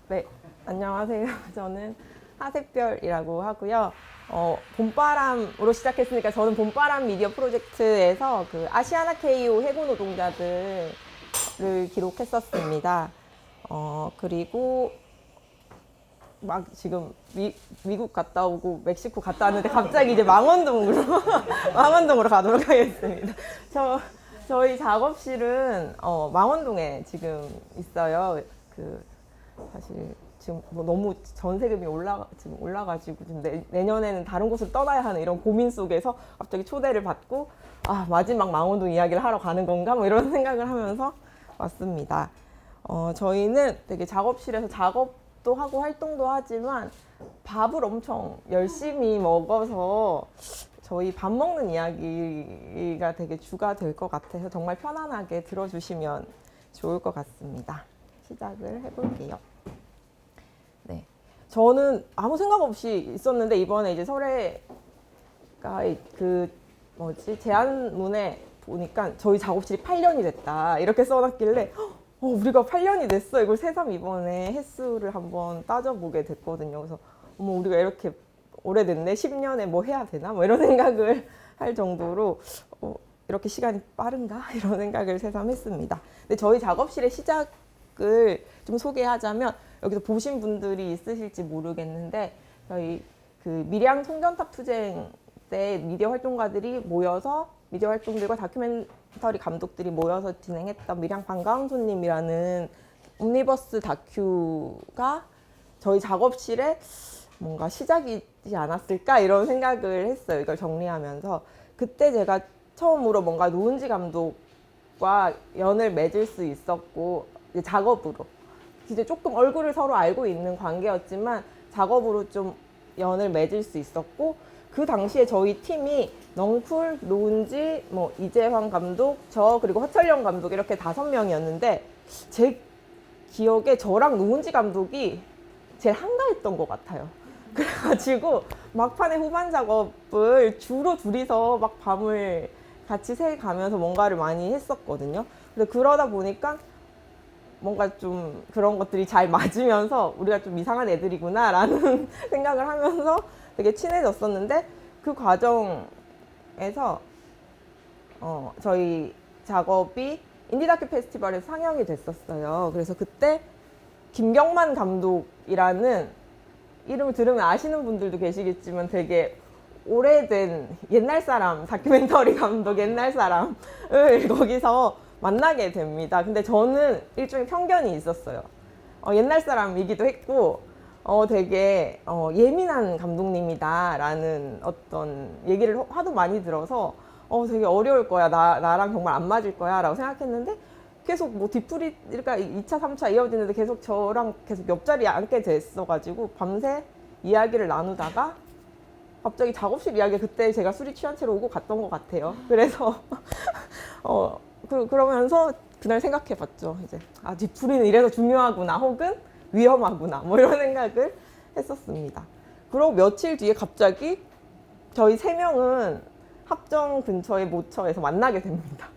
네, 안녕하세요. 저는 하샛별이라고 하고요. 봄바람으로 시작했으니까 저는 봄바람 미디어 프로젝트에서 그 아시아나 KO 해고 노동자들을 기록했었습니다. 그리고 막 지금 미국 갔다 오고 멕시코 갔다 왔는데 갑자기 이제 망원동으로 망원동으로 가도록 하겠습니다. 저희 작업실은 망원동에 지금 있어요. 사실 지금 뭐 너무 전세금이 지금 올라가지고 지금 내년에는 다른 곳을 떠나야 하는 이런 고민 속에서 갑자기 초대를 받고 마지막 망원동 이야기를 하러 가는 건가 뭐 이런 생각을 하면서 왔습니다. 저희는 되게 작업실에서 작업도 하고 활동도 하지만 밥을 엄청 열심히 먹어서 저희 밥 먹는 이야기가 되게 주가 될 것 같아서 정말 편안하게 들어주시면 좋을 것 같습니다. 시작을 해볼게요. 네, 저는 아무 생각 없이 있었는데 이번에 이제 설애가 제안문에 보니까 저희 작업실이 8년이 됐다 이렇게 써놨길래 우리가 8년이 됐어. 이걸 새삼 이번에 횟수를 한번 따져보게 됐거든요. 그래서 우리가 이렇게 오래됐네. 10년에 뭐 해야 되나? 뭐 이런 생각을 할 정도로 이렇게 시간이 빠른가? 이런 생각을 새삼 했습니다. 근데 저희 작업실의 시작을 좀 소개하자면 여기서 보신 분들이 있으실지 모르겠는데 저희 그 밀양 송전탑 투쟁 때 미디어 활동가들이 모여서 미디어 활동들과 다큐멘터리 감독들이 모여서 진행했던 밀양 반가운 손님이라는 옴니버스 다큐가 저희 작업실에 뭔가 시작이지 않았을까 이런 생각을 했어요. 이걸 정리하면서 그때 제가 처음으로 뭔가 노은지 감독과 연을 맺을 수 있었고 이제 작업으로 이제 조금 얼굴을 서로 알고 있는 관계였지만 작업으로 좀 연을 맺을 수 있었고 그 당시에 저희 팀이 넝풀, 노은지, 뭐 이재황 감독, 저 그리고 허철영 감독 이렇게 5명이었는데 제 기억에 저랑 노은지 감독이 제일 한가했던 것 같아요. 그래가지고 막판에 후반 작업을 주로 둘이서 막 밤을 같이 새가면서 뭔가를 많이 했었거든요. 근데 그러다 보니까 뭔가 좀 그런 것들이 잘 맞으면서 우리가 좀 이상한 애들이구나 라는 생각을 하면서 되게 친해졌었는데 그 과정에서 저희 작업이 인디다큐 페스티벌에서 상영이 됐었어요. 그래서 그때 김경만 감독이라는 이름을 들으면 아시는 분들도 계시겠지만 되게 오래된 옛날 사람, 다큐멘터리 감독 옛날 사람을 거기서 만나게 됩니다. 근데 저는 일종의 편견이 있었어요. 옛날 사람이기도 했고 되게 예민한 감독님이다라는 어떤 얘기를 하도 많이 들어서 되게 어려울 거야. 나랑 정말 안 맞을 거야 라고 생각했는데 계속 뭐 뒤풀이가 2차, 3차 이어지는데 계속 저랑 계속 옆자리에 앉게 됐어가지고 밤새 이야기를 나누다가 갑자기 작업실 이야기 그때 제가 술이 취한 채로 오고 갔던 것 같아요. 그래서 그러면서 그날 생각해봤죠. 이제 뒤풀이는 이래서 중요하구나 혹은 위험하구나 뭐 이런 생각을 했었습니다. 그리고 며칠 뒤에 갑자기 저희 3명은 합정 근처의 모처에서 만나게 됩니다.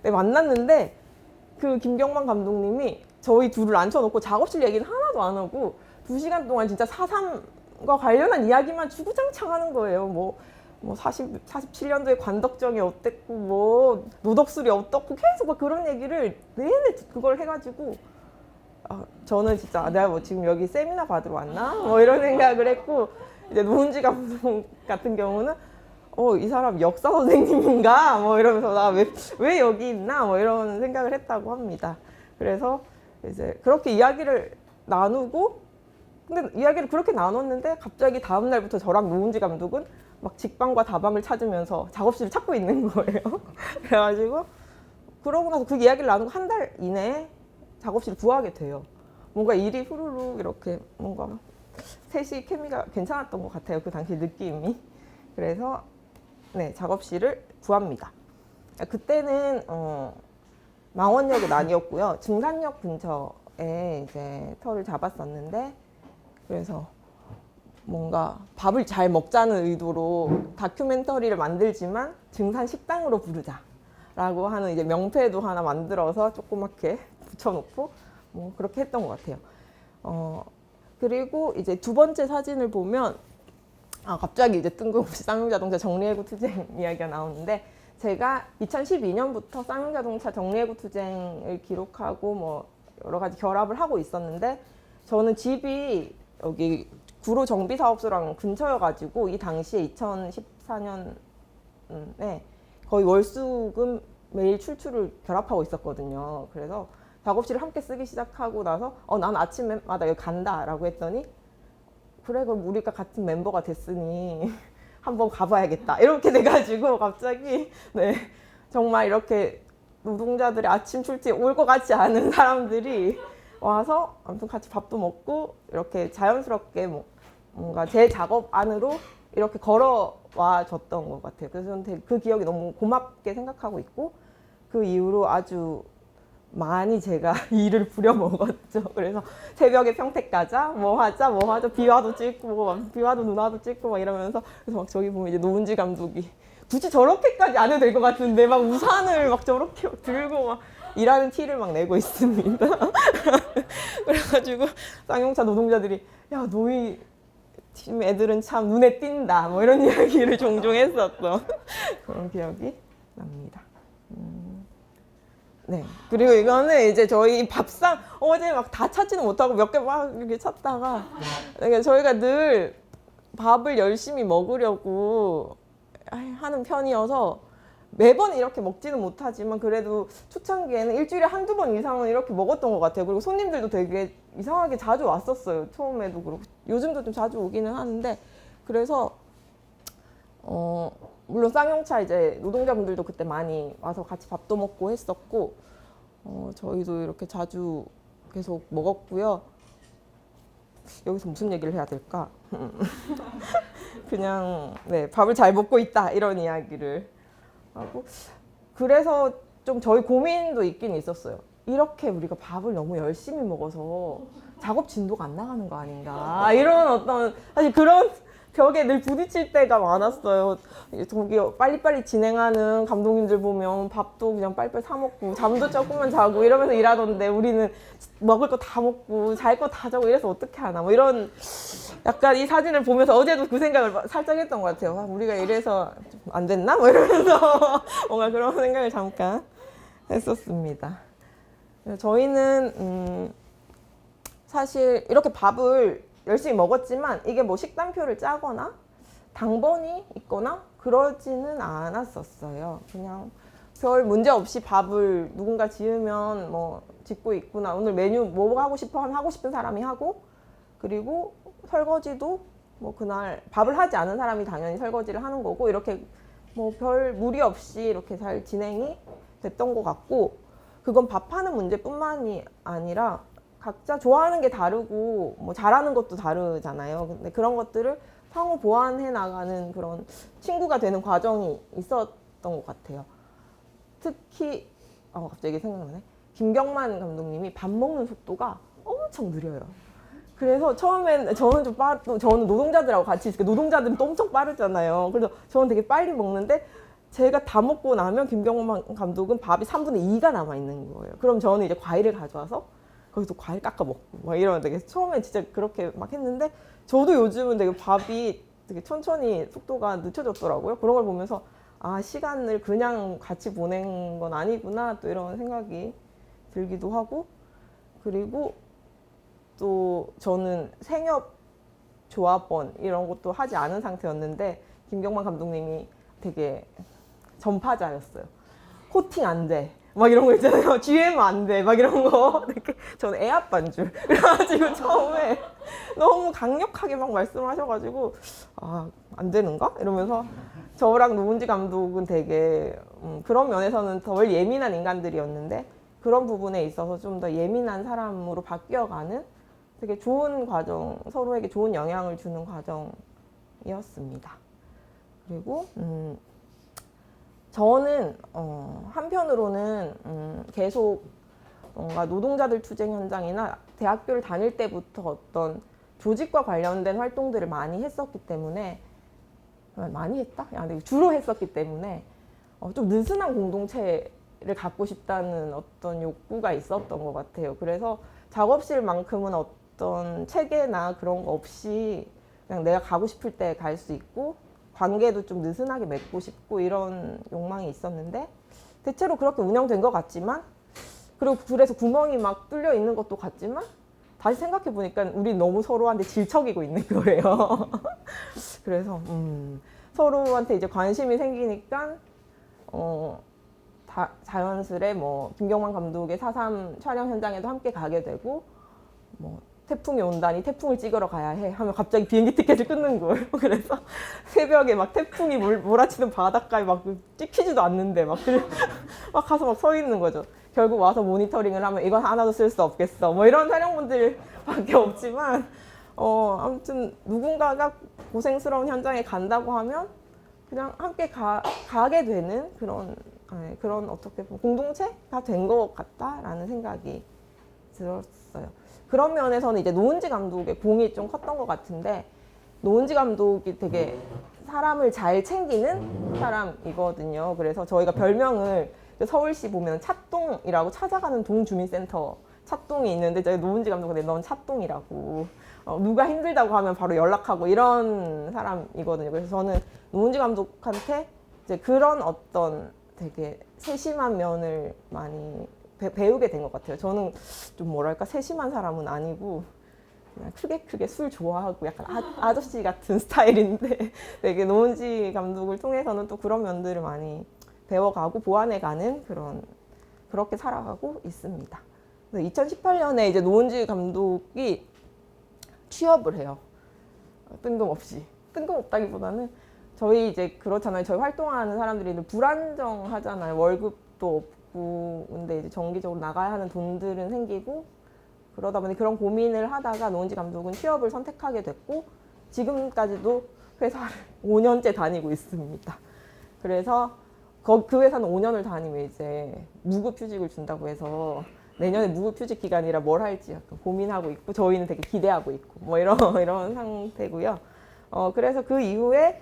네, 만났는데 그 김경만 감독님이 저희 둘을 앉혀놓고 작업실 얘기는 하나도 안 하고 2시간 동안 진짜 4.3과 관련한 이야기만 주구장창 하는 거예요. 뭐 47년도에 관덕정이 어땠고 뭐 노덕술이 어떻고 계속 막 그런 얘기를 내내 그걸 해가지고 저는 진짜 내가 뭐 지금 여기 세미나 받으러 왔나? 뭐 이런 생각을 했고 이제 노은지 감독 같은 경우는 이 사람 역사 선생님인가? 뭐 이러면서 나 왜 여기 있나? 뭐 이런 생각을 했다고 합니다. 그래서 이제 그렇게 이야기를 나누고 근데 이야기를 그렇게 나눴는데 갑자기 다음 날부터 저랑 노은지 감독은 막 직방과 다방을 찾으면서 작업실을 찾고 있는 거예요. 그래가지고 그러고 나서 그 이야기를 나누고 한 달 이내에 작업실을 구하게 돼요. 뭔가 일이 후루룩 이렇게 뭔가 셋이 케미가 괜찮았던 것 같아요. 그 당시 느낌이. 그래서 네, 작업실을 구합니다. 그때는 망원역은 아니었고요. 증산역 근처에 이제 터를 잡았었는데 그래서 뭔가 밥을 잘 먹자는 의도로 다큐멘터리를 만들지만 증산 식당으로 부르자라고 하는 이제 명패도 하나 만들어서 조그맣게 붙여놓고 뭐 그렇게 했던 것 같아요. 그리고 이제 두 번째 사진을 보면 갑자기 이제 뜬금없이 쌍용자동차 정리해고 투쟁 이야기가 나오는데 제가 2012년부터 쌍용자동차 정리해고 투쟁을 기록하고 뭐 여러 가지 결합을 하고 있었는데 저는 집이 여기 구로 정비사업소랑 근처여가지고 이 당시에 2014년에 거의 월수금 매일 출출을 결합하고 있었거든요. 그래서 작업실을 함께 쓰기 시작하고 나서 난 아침마다 여기 간다라고 했더니 그래 그럼 우리가 같은 멤버가 됐으니 한번 가봐야겠다 이렇게 돼가지고 갑자기 정말 이렇게 노동자들의 아침 출퇴 올 것 같지 않은 사람들이 와서 아무튼 같이 밥도 먹고 이렇게 자연스럽게 뭔가 제 작업 안으로 이렇게 걸어와 줬던 것 같아요. 그래서 저는 그 기억이 너무 고맙게 생각하고 있고 그 이후로 아주 많이 제가 일을 부려먹었죠. 그래서 새벽에 평택 가자, 뭐 하자, 비와도 찍고, 비와도 누나도 찍고 막 이러면서 그래서 막 저기 보면 이제 노은지 감독이 굳이 저렇게까지 안 해도 될 것 같은데 막 우산을 막 저렇게 들고 막 일하는 티를 막 내고 있습니다. 그래가지고 쌍용차 노동자들이 야 너희 팀 애들은 참 눈에 띈다 뭐 이런 이야기를 종종 했었던 그런 기억이 납니다. 네. 그리고 이거는 이제 저희 밥상 어제 막 다 찾지는 못하고 몇 개 막 이렇게 찾다가 그러니까 저희가 늘 밥을 열심히 먹으려고 하는 편이어서 매번 이렇게 먹지는 못하지만 그래도 초창기에는 일주일에 한두 번 이상은 이렇게 먹었던 것 같아요. 그리고 손님들도 되게 이상하게 자주 왔었어요. 처음에도 그렇고 요즘도 좀 자주 오기는 하는데 그래서 물론 쌍용차 이제 노동자분들도 그때 많이 와서 같이 밥도 먹고 했었고 저희도 이렇게 자주 계속 먹었고요. 여기서 무슨 얘기를 해야 될까? 그냥 밥을 잘 먹고 있다 이런 이야기를 하고 그래서 좀 저희 고민도 있긴 있었어요. 이렇게 우리가 밥을 너무 열심히 먹어서 작업 진도가 안 나가는 거 아닌가 이런 어떤 사실 그런 벽에 늘 부딪힐 때가 많았어요. 저기 빨리빨리 진행하는 감독님들 보면 밥도 그냥 빨리빨리 사 먹고 잠도 조금만 자고 이러면서 일하던데 우리는 먹을 거 다 먹고 잘 거 다 자고 이래서 어떻게 하나 뭐 이런 약간 이 사진을 보면서 어제도 그 생각을 살짝 했던 것 같아요. 우리가 이래서 안 됐나? 뭐 이러면서 뭔가 그런 생각을 잠깐 했었습니다. 저희는 사실 이렇게 밥을 열심히 먹었지만 이게 뭐 식단표를 짜거나 당번이 있거나 그러지는 않았었어요. 그냥 별 문제 없이 밥을 누군가 지으면 뭐 짓고 있구나. 오늘 메뉴 뭐 하고 싶어 하면 하고 싶은 사람이 하고 그리고 설거지도 뭐 그날 밥을 하지 않은 사람이 당연히 설거지를 하는 거고 이렇게 뭐 별 무리 없이 이렇게 잘 진행이 됐던 것 같고 그건 밥하는 문제뿐만이 아니라 각자 좋아하는 게 다르고 뭐 잘하는 것도 다르잖아요. 근데 그런 것들을 상호 보완해 나가는 그런 친구가 되는 과정이 있었던 것 같아요. 특히 갑자기 생각나네. 김경만 감독님이 밥 먹는 속도가 엄청 느려요. 그래서 처음엔 저는 저는 노동자들하고 같이 있으니까 노동자들은 또 엄청 빠르잖아요. 그래서 저는 되게 빨리 먹는데 제가 다 먹고 나면 김경만 감독은 밥이 3분의 2가 남아 있는 거예요. 그럼 저는 이제 과일을 가져와서 거기서 과일 깎아 먹고 막 이러는데 처음엔 진짜 그렇게 막 했는데 저도 요즘은 되게 밥이 되게 천천히 속도가 늦춰졌더라고요. 그런 걸 보면서 시간을 그냥 같이 보낸 건 아니구나 또 이런 생각이 들기도 하고 그리고 또 저는 생협 조합원 이런 것도 하지 않은 상태였는데 김경만 감독님이 되게 전파자였어요. 코팅 안 돼. 막 이런 거 있잖아요. GM 안 돼. 막 이런 거. 저는 애 아빠인 줄. 그래가지고 처음에 너무 강력하게 막 말씀하셔가지고 안 되는가? 이러면서 저랑 노은지 감독은 되게 그런 면에서는 덜 예민한 인간들이었는데 그런 부분에 있어서 좀 더 예민한 사람으로 바뀌어가는 되게 좋은 과정, 서로에게 좋은 영향을 주는 과정이었습니다. 그리고 저는 한편으로는 계속 뭔가 노동자들 투쟁 현장이나 대학교를 다닐 때부터 어떤 조직과 관련된 활동들을 많이 했었기 때문에 많이 했다? 주로 했었기 때문에 좀 느슨한 공동체를 갖고 싶다는 어떤 욕구가 있었던 것 같아요. 그래서 작업실만큼은 어떤 체계나 그런 거 없이 그냥 내가 가고 싶을 때 갈 수 있고 관계도 좀 느슨하게 맺고 싶고 이런 욕망이 있었는데 대체로 그렇게 운영된 것 같지만 그리고 그래서 구멍이 막 뚫려 있는 것도 같지만 다시 생각해 보니까 우리 너무 서로한테 질척이고 있는 거예요. 그래서 서로한테 이제 관심이 생기니까 자연스레 뭐 김경만 감독의 4.3 촬영 현장에도 함께 가게 되고 뭐 태풍이 온다니 태풍을 찍으러 가야 해 하면 갑자기 비행기 티켓을 끊는 거예요. 그래서 새벽에 막 태풍이 몰아치는 바닷가에 막 찍히지도 않는데 막 가서 막 서 있는 거죠. 결국 와서 모니터링을 하면 이건 하나도 쓸 수 없겠어 뭐 이런 촬영분들밖에 없지만 아무튼 누군가가 고생스러운 현장에 간다고 하면 그냥 함께 가게 되는 그런 어떻게 보면 공동체가 된 것 같다라는 생각이 들었어요. 그런 면에서는 이제 노은지 감독의 공이 좀 컸던 것 같은데 노은지 감독이 되게 사람을 잘 챙기는 사람이거든요. 그래서 저희가 별명을 서울시 보면 찻동이라고 찾아가는 동주민센터 찻동이 있는데 저희 노은지 감독은 넌 찻동이라고 누가 힘들다고 하면 바로 연락하고 이런 사람이거든요. 그래서 저는 노은지 감독한테 이제 그런 어떤 되게 세심한 면을 많이 배우게 된 것 같아요. 저는 좀 뭐랄까 세심한 사람은 아니고 그냥 크게 술 좋아하고 약간 아저씨 같은 스타일인데 되게 노은지 감독을 통해서는 또 그런 면들을 많이 배워가고 보완해가는 그렇게 살아가고 있습니다. 2018년에 이제 노은지 감독이 취업을 해요. 뜬금없다기보다는 저희 이제 그렇잖아요. 저희 활동하는 사람들이 불안정하잖아요. 월급도 없고 근데 이제 정기적으로 나가야 하는 돈들은 생기고 그러다 보니 그런 고민을 하다가 노은지 감독은 취업을 선택하게 됐고 지금까지도 회사를 5년째 다니고 있습니다. 그래서 그 회사는 5년을 다니면 이제 무급휴직을 준다고 해서 내년에 무급휴직 기간이라 뭘 할지 약간 고민하고 있고 저희는 되게 기대하고 있고 뭐 이런 상태고요. 그래서 그 이후에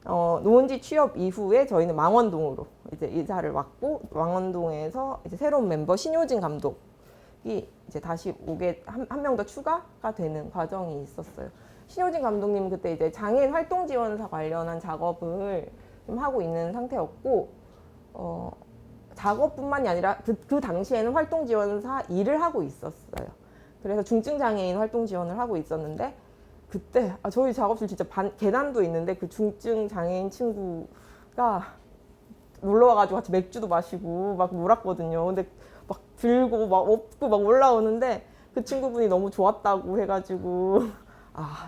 노은지 취업 이후에 저희는 망원동으로 이제 이사를 왔고 망원동에서 이제 새로운 멤버 신효진 감독이 이제 다시 오게 한 명 더 추가가 되는 과정이 있었어요. 신효진 감독님은 그때 이제 장애인 활동 지원사 관련한 작업을 좀 하고 있는 상태였고 작업뿐만이 아니라 그 당시에는 활동 지원사 일을 하고 있었어요. 그래서 중증 장애인 활동 지원을 하고 있었는데 그때 저희 작업실 진짜 계단도 있는데 그 중증 장애인 친구가 놀러 와가지고 같이 맥주도 마시고 막 놀았거든요. 근데 막 들고 막 업고 막 올라오는데 그 친구분이 너무 좋았다고 해가지고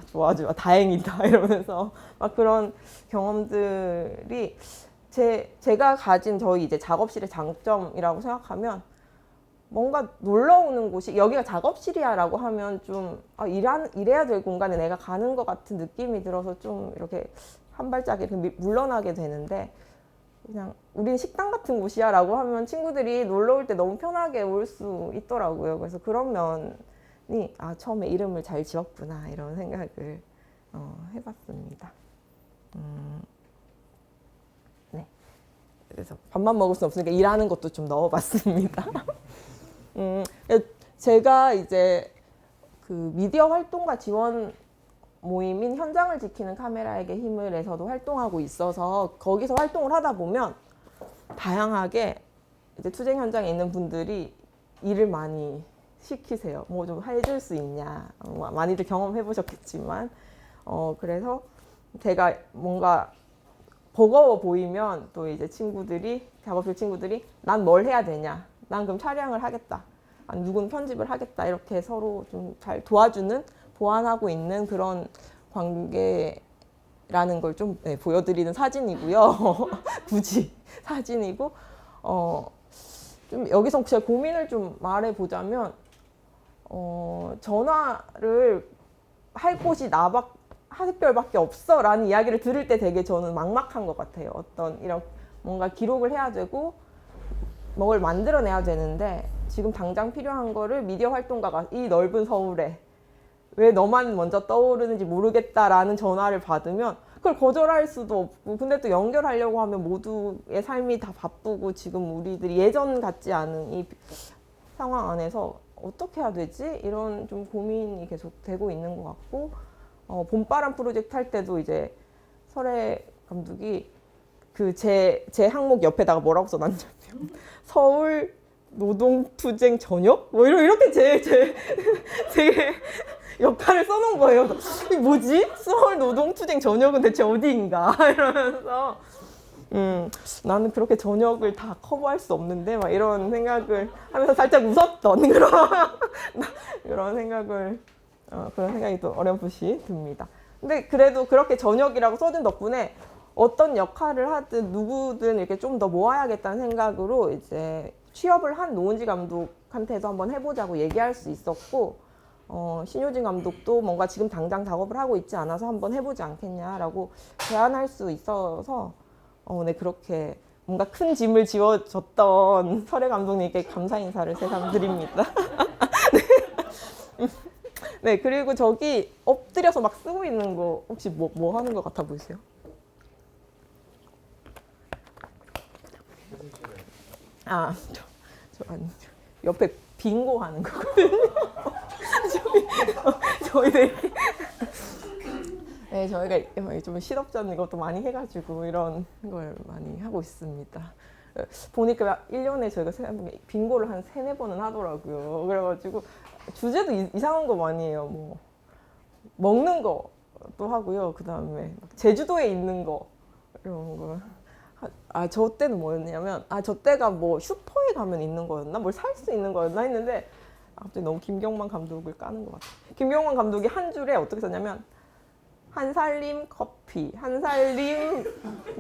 좋아 다행이다 이러면서 막 그런 경험들이 제가 가진 저희 이제 작업실의 장점이라고 생각하면 뭔가 놀러 오는 곳이 여기가 작업실이야라고 하면 좀 이래야 될 공간에 내가 가는 것 같은 느낌이 들어서 좀 이렇게 한 발짝 이렇게 물러나게 되는데 그냥 우린 식당 같은 곳이야라고 하면 친구들이 놀러 올 때 너무 편하게 올 수 있더라고요. 그래서 그런 면이 처음에 이름을 잘 지었구나 이런 생각을 해봤습니다. 네. 그래서 밥만 먹을 수 없으니까 일하는 것도 좀 넣어봤습니다. 제가 이제 그 미디어 활동가 지원 모임인 현장을 지키는 카메라에게 힘을에서도 활동하고 있어서 거기서 활동을 하다 보면 다양하게 이제 투쟁 현장에 있는 분들이 일을 많이 시키세요. 뭐 좀 해줄 수 있냐. 많이들 경험해 보셨겠지만 그래서 제가 뭔가 버거워 보이면 또 이제 작업실 친구들이 난 뭘 해야 되냐. 난 그럼 촬영을 하겠다. 누군 편집을 하겠다. 이렇게 서로 좀 잘 도와주는 보완하고 있는 그런 관계라는 걸 좀 보여드리는 사진이고요. 굳이 사진이고 좀 여기서 제 고민을 좀 말해보자면 전화를 할 곳이 하늘별밖에 없어 라는 이야기를 들을 때 되게 저는 막막한 것 같아요. 어떤 이런 뭔가 기록을 해야 되고 뭘 만들어내야 되는데 지금 당장 필요한 거를 미디어 활동가가 이 넓은 서울에 왜 너만 먼저 떠오르는지 모르겠다라는 전화를 받으면 그걸 거절할 수도 없고 근데 또 연결하려고 하면 모두의 삶이 다 바쁘고 지금 우리들이 예전 같지 않은 이 상황 안에서 어떻게 해야 되지? 이런 좀 고민이 계속 되고 있는 것 같고, 봄바람 프로젝트 할 때도 이제 설혜 감독이 그 제 항목 옆에다가 뭐라고 써놨냐면 서울 노동투쟁 저녁? 뭐 이렇게 제 역할을 써놓은 거예요. 이게 뭐지? 서울 노동투쟁 저녁은 대체 어디인가? 이러면서 나는 그렇게 저녁을 다 커버할 수 없는데 막 이런 생각을 하면서 살짝 웃었던 그런 생각이 또 어렴풋이 듭니다. 근데 그래도 그렇게 저녁이라고 써준 덕분에 어떤 역할을 하든 누구든 이렇게 좀 더 모아야겠다는 생각으로 이제 취업을 한 노은지 감독한테도 한번 해보자고 얘기할 수 있었고, 신효진 감독도 뭔가 지금 당장 작업을 하고 있지 않아서 한번 해보지 않겠냐라고 제안할 수 있어서 네, 그렇게 뭔가 큰 짐을 지워줬던 설혜 감독님께 감사 인사를 새삼 드립니다. 네, 그리고 저기 엎드려서 막 쓰고 있는 거 혹시 뭐 하는 것 같아 보이세요? 아, 아니, 옆에 빙고 하는 거거든요. 저희 네, 저희가 좀 실업전 이것도 많이 해가지고 이런 걸 많이 하고 있습니다. 보니까 1년에 저희가 빙고를 한 3-4번은 하더라고요. 그래가지고 주제도 이상한 거 많이 해요. 뭐 먹는 거도 하고요. 그 다음에 제주도에 있는 거 이런 거. 저 때는 뭐였냐면 저 때가 뭐 슈퍼에 가면 있는 거였나? 뭘 살 수 있는 거였나 했는데 갑자기 너무 김경만 감독을 까는 것 같아요. 김경만 감독이 한 줄에 어떻게 썼냐면 한살림 커피, 한살림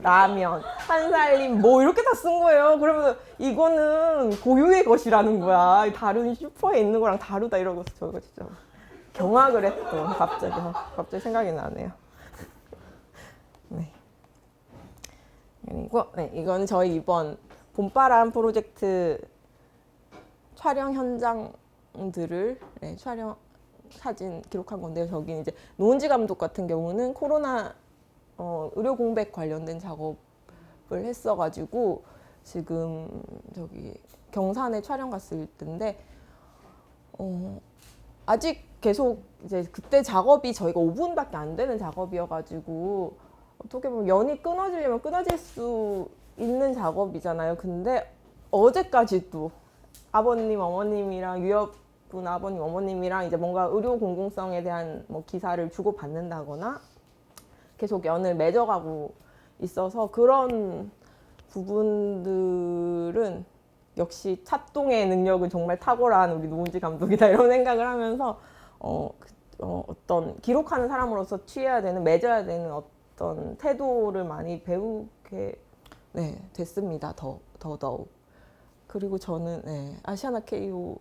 라면, 한살림 뭐 이렇게 다 쓴 거예요. 그러면 이거는 고유의 것이라는 거야. 다른 슈퍼에 있는 거랑 다르다 이러고 저희가 진짜 경악을 했던 갑자기 생각이 나네요. 네. 그리고 이건 저희 이번 봄바람 프로젝트 촬영 현장들을 촬영 사진 기록한 건데요. 저기 이제 노은지 감독 같은 경우는 코로나 의료 공백 관련된 작업을 했어가지고 지금 저기 경산에 촬영 갔을 텐데 아직 계속 이제 그때 작업이 저희가 5분밖에 안 되는 작업이어가지고 어떻게 보면 연이 끊어지려면 끊어질 수 있는 작업이잖아요. 근데 어제까지도 아버님, 어머님이랑 유럽분 아버님, 어머님이랑 이제 뭔가 의료 공공성에 대한 뭐 기사를 주고 받는다거나 계속 연을 맺어가고 있어서 그런 부분들은 역시 차동의 능력은 정말 탁월한 우리 노은지 감독이다 이런 생각을 하면서 어떤 기록하는 사람으로서 취해야 되는 맺어야 되는 어떤 태도를 많이 배우게 됐습니다. 더더욱. 그리고 저는 아시아나 KO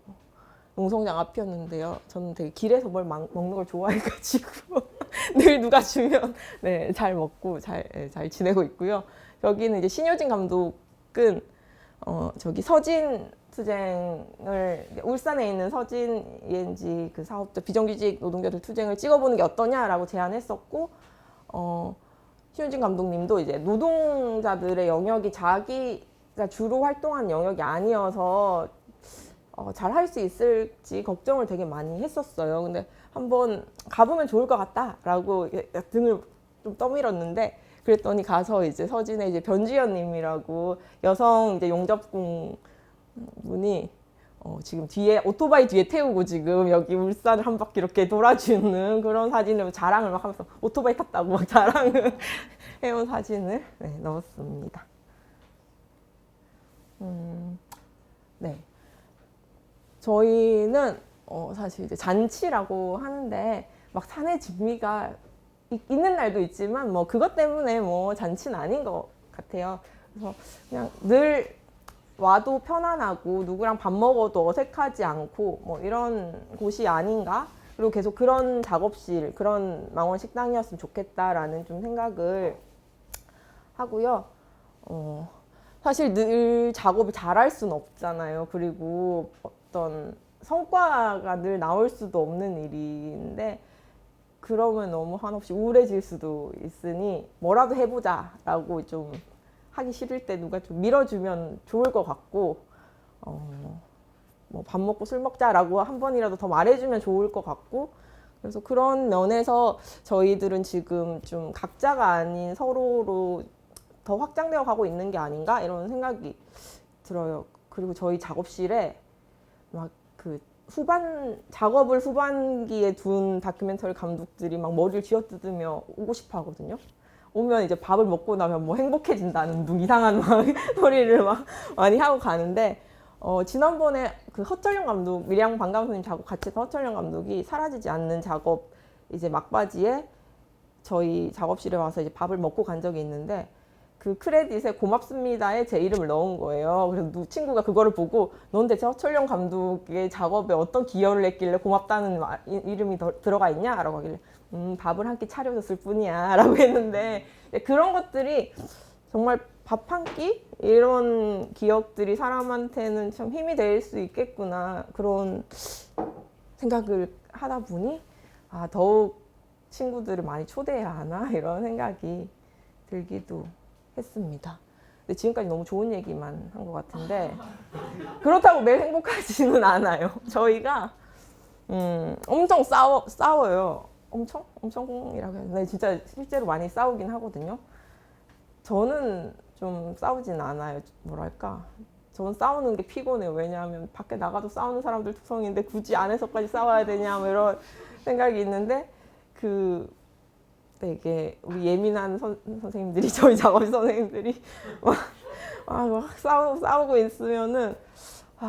농성장 앞이었는데요. 저는 되게 길에서 뭘 먹는 걸 좋아해가지고 늘 누가 주면 잘 먹고 잘 지내고 있고요. 여기는 이제 신효진 감독은 저기 서진 투쟁을 울산에 있는 서진 ENG 그 사업자 비정규직 노동자들 투쟁을 찍어보는 게 어떠냐라고 제안했었고 신효진 감독님도 이제 노동자들의 영역이 자기가 주로 활동한 영역이 아니어서 잘 할 수 있을지 걱정을 되게 많이 했었어요. 근데 한번 가보면 좋을 것 같다라고 등을 좀 떠밀었는데 그랬더니 가서 이제 서진의 이제 변주연님이라고 여성 이제 용접공 분이 지금 뒤에 오토바이 뒤에 태우고 지금 여기 울산을 한 바퀴 이렇게 돌아주는 그런 사진을 자랑을 막 하면서 오토바이 탔다고 막 자랑을 해온 사진을 넣었습니다. 네. 저희는 사실 이제 잔치라고 하는데 막 사내 진미가 있는 날도 있지만 뭐 그것 때문에 뭐 잔치는 아닌 것 같아요. 그래서 그냥 늘 와도 편안하고 누구랑 밥 먹어도 어색하지 않고 뭐 이런 곳이 아닌가? 그리고 계속 그런 작업실, 그런 망원 식당이었으면 좋겠다라는 좀 생각을 하고요. 사실 늘 작업을 잘할 수는 없잖아요. 그리고 어떤 성과가 늘 나올 수도 없는 일인데 그러면 너무 한없이 우울해질 수도 있으니 뭐라도 해보자라고 좀 하기 싫을 때 누가 좀 밀어주면 좋을 것 같고 뭐 밥 먹고 술 먹자라고 한 번이라도 더 말해주면 좋을 것 같고, 그래서 그런 면에서 저희들은 지금 좀 각자가 아닌 서로로 더 확장되어 가고 있는 게 아닌가 이런 생각이 들어요. 그리고 저희 작업실에 막 그 작업을 후반기에 둔 다큐멘터리 감독들이 막 머리를 쥐어뜯으며 오고 싶어 하거든요. 오면 이제 밥을 먹고 나면 뭐 행복해진다는 둥 이상한 막 소리를 막 많이 하고 가는데, 지난번에 그 허철영 감독, 밀양 반감선님 작업 같이 했던 허철영 감독이 사라지지 않는 작업 이제 막바지에 저희 작업실에 와서 이제 밥을 먹고 간 적이 있는데, 그 크레딧에 고맙습니다에 제 이름을 넣은 거예요. 그래서 친구가 그거를 보고 넌 대체 허철영 감독의 작업에 어떤 기여를 했길래 고맙다는 이름이 들어가 있냐? 라고 하길래 밥을 한 끼 차려줬을 뿐이야 라고 했는데, 그런 것들이 정말 밥 한 끼? 이런 기억들이 사람한테는 참 힘이 될 수 있겠구나, 그런 생각을 하다 보니 더욱 친구들을 많이 초대해야 하나 이런 생각이 들기도 했습니다. 근데 지금까지 너무 좋은 얘기만 한 것 같은데, 그렇다고 매일 행복하지는 않아요. 저희가 엄청 싸워요. 엄청이라고 해야 되나? 진짜 실제로 많이 싸우긴 하거든요. 저는 좀 싸우진 않아요. 뭐랄까, 저는 싸우는 게 피곤해요. 왜냐하면 밖에 나가도 싸우는 사람들 특성인데 굳이 안에서까지 싸워야 되냐 뭐 이런 생각이 있는데, 되게 우리 예민한 선생님들이, 저희 작업실 선생님들이 막 싸우고 있으면은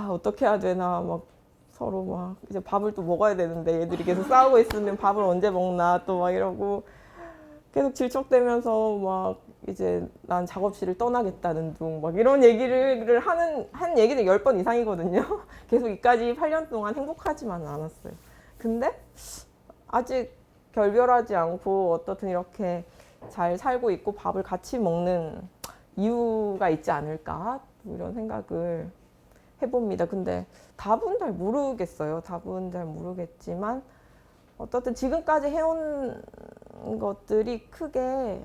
어떻게 해야 되나, 막 서로 막 이제 밥을 또 먹어야 되는데 얘들이 계속 싸우고 있으면 밥을 언제 먹나 또 막 이러고 계속 질척대면서 막 이제 난 작업실을 떠나겠다는 둥 막 이런 얘기를 한 얘기는 10번 이상이거든요. 계속 이까지 8년 동안 행복하지만은 않았어요. 근데 아직 결별하지 않고 어떻든 이렇게 잘 살고 있고 밥을 같이 먹는 이유가 있지 않을까, 이런 생각을 해봅니다. 근데 답은 잘 모르겠어요. 답은 잘 모르겠지만 어떻든 지금까지 해온 것들이 크게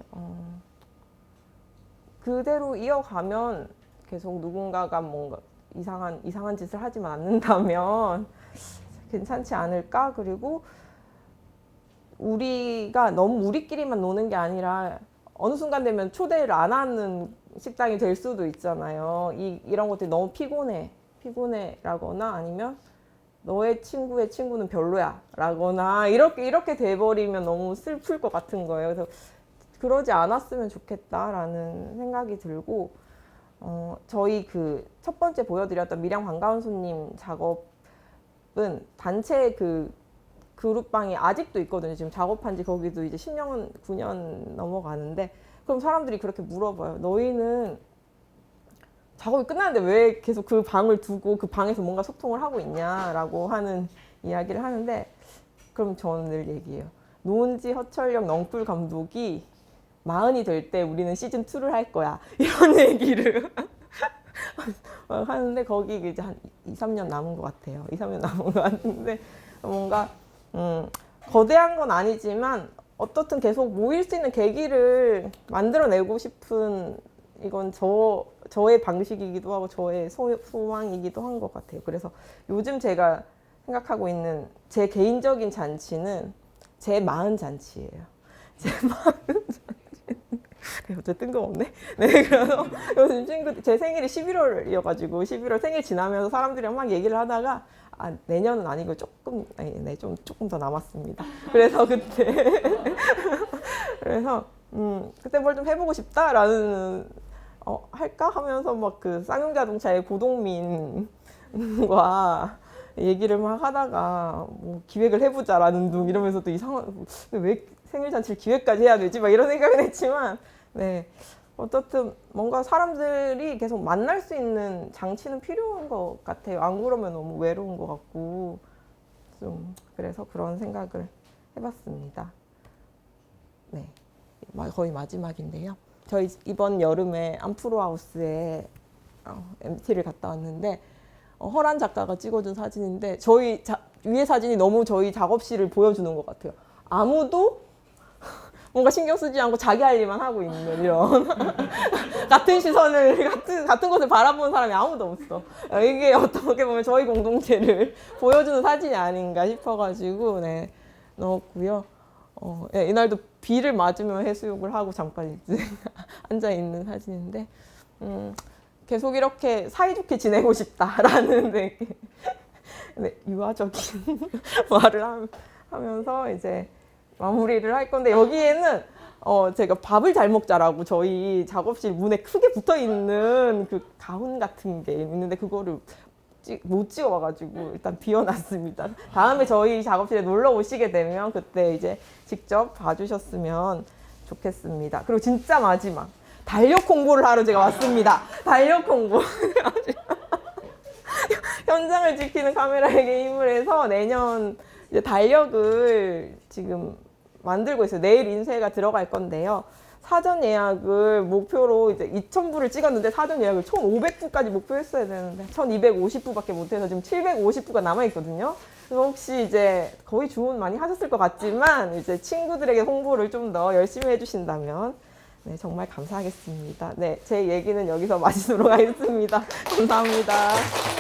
그대로 이어가면, 계속 누군가가 뭔가 이상한 짓을 하지만 않는다면 괜찮지 않을까. 그리고 우리가 너무 우리끼리만 노는 게 아니라 어느 순간 되면 초대를 안 하는 식당이 될 수도 있잖아요. 이런 것들이 너무 피곤해라거나 아니면 너의 친구의 친구는 별로야 라거나 이렇게 돼버리면 너무 슬플 것 같은 거예요. 그래서 그러지 않았으면 좋겠다라는 생각이 들고, 저희 그 첫 번째 보여드렸던 밀양 반가운 손님 작업은 단체 그룹방이 아직도 있거든요. 지금 작업한 지 거기도 이제 10년, 9년 넘어가는데, 그럼 사람들이 그렇게 물어봐요. 너희는 작업이 끝났는데 왜 계속 그 방을 두고 그 방에서 뭔가 소통을 하고 있냐라고 하는 이야기를 하는데, 그럼 저는 늘 얘기해요. 노은지, 허철영, 넝쿨 감독이 40이 될 때 우리는 시즌2를 할 거야. 이런 얘기를 하는데, 거기 이제 한 2, 3년 남은 것 같아요. 2, 3년 남은 것 같은데, 뭔가 거대한 건 아니지만 어떻든 계속 모일 수 있는 계기를 만들어내고 싶은, 이건 저의 방식이기도 하고 저의 소망이기도 한 것 같아요. 그래서 요즘 제가 생각하고 있는 제 개인적인 잔치는 제 마흔 잔치예요. 제 마흔 잔치. 어째 뜬금없네. 네, 그래서 요즘 제 생일이 11월이어가지고 11월 생일 지나면서 사람들이랑 막 얘기를 하다가 내년은 아니고 조금 더 남았습니다. 그래서 그때 뭘 좀 해보고 싶다라는, 할까 하면서 막 그 쌍용자동차의 고동민과 얘기를 막 하다가 뭐 기획을 해보자라는 둥 이러면서 또 왜 생일 잔치를 기획까지 해야 되지? 막 이런 생각은 했지만, 네, 어떻든 뭔가 사람들이 계속 만날 수 있는 장치는 필요한 것 같아요. 안 그러면 너무 외로운 것 같고, 좀 그래서 그런 생각을 해봤습니다. 네, 거의 마지막인데요. 저희 이번 여름에 암프로하우스에 MT를 갔다 왔는데, 허란 작가가 찍어준 사진인데 위에 사진이 너무 저희 작업실을 보여주는 것 같아요. 아무도 뭔가 신경 쓰지 않고 자기 할 일만 하고 있는 이런 같은 시선을 같은 곳을 바라보는 사람이 아무도 없어. 이게 어떻게 보면 저희 공동체를 보여주는 사진이 아닌가 싶어가지고 네 넣었고요. 예, 이날도 비를 맞으며 해수욕을 하고 잠깐 이제 앉아 있는 사진인데 계속 이렇게 사이좋게 지내고 싶다라는 네, 유아적인 말을 하면서 이제 마무리를 할 건데 여기에는 제가 밥을 잘 먹자라고 저희 작업실 문에 크게 붙어 있는 그 가훈 같은 게 있는데 그거를 못 찍어와가지고 일단 비워놨습니다. 다음에 저희 작업실에 놀러 오시게 되면 그때 이제 직접 봐주셨으면 좋겠습니다. 그리고 진짜 마지막 달력 홍보를 하러 제가 왔습니다. 달력 홍보. 현장을 지키는 카메라에게 힘을 해서 내년 이제 달력을 지금 만들고 있어요. 내일 인쇄가 들어갈 건데요. 사전 예약을 목표로 이제 2,000부를 찍었는데 사전 예약을 1,500부까지 목표했어야 되는데 1,250부밖에 못해서 지금 750부가 남아있거든요. 그래서 혹시 이제 거의 주문 많이 하셨을 것 같지만 이제 친구들에게 홍보를 좀 더 열심히 해주신다면 네, 정말 감사하겠습니다. 네, 제 얘기는 여기서 마치도록 하겠습니다. 감사합니다.